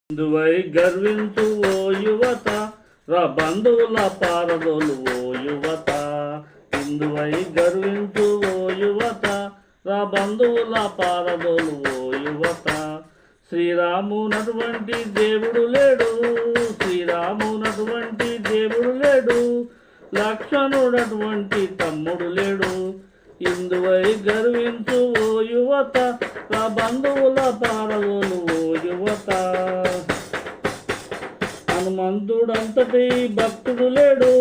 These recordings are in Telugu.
హిందువై గర్వించు ఓ యువత, రా బంధువుల పారదోలు ఓ యువత. హిందువై గర్వించు ఓ యువత, రా బంధువుల పారదోలు ఓ యువత. శ్రీరామునటువంటి దేవుడు లేడు, శ్రీరామునటువంటి దేవుడు లేడు, లక్ష్మణుడటువంటి తమ్ముడు లేడు. హిందువై గర్వించు ఓ యువత, రా బంధువుల పారదోలు ఓ యువత. హనుమంతుడంతటి భక్తుడు లేడు,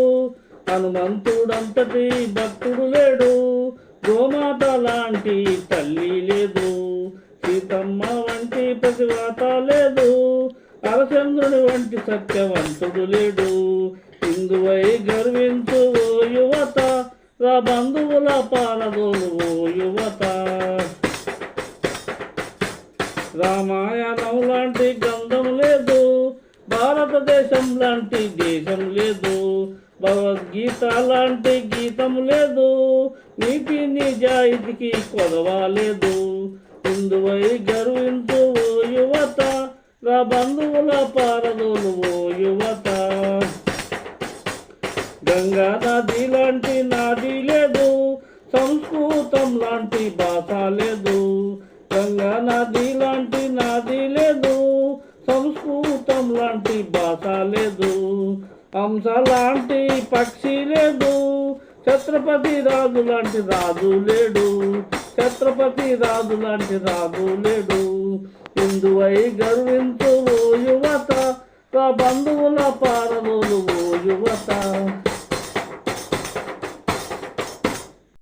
హనుమంతుడంతటి భక్తుడు లేడు, గోమాత లాంటి తల్లి లేదు, సీతమ్మ వంటి పతివ్రత లేదు, హరచంద్రుని వంటి సత్యవంతుడు లేడు. హిందువై గర్వించు ఓ యువత, రా బంధువుల పారదోలు ఓ యువత. రామాయణం లాంటి గ్రంథం లేదు, భారతదేశం లాంటి దేశం లేదు, భగవద్గీత లాంటి గీతం లేదు, నీతి నిజాయితీకి కొదవాలేదు. హిందువై గర్వించు ఓ యువత, రా బంధువుల పారదోలు ఓ యువత. గంగా నది లాంటి నాది లేదు, సంస్కృతం లాంటి భాష లేదు, గంగా నది లాంటి నాది లేదు, సంస్కృతం లాంటి భాష లేదు, హంస లాంటి పక్షి లేదు, ఛత్రపతి రాజు లాంటి రాజు లేడు, ఛత్రపతి రాజు లాంటి రాజు లేడు. హిందువై గర్వించు ఓ యువత, రా బంధువుల పారదోలు ఓ యువత.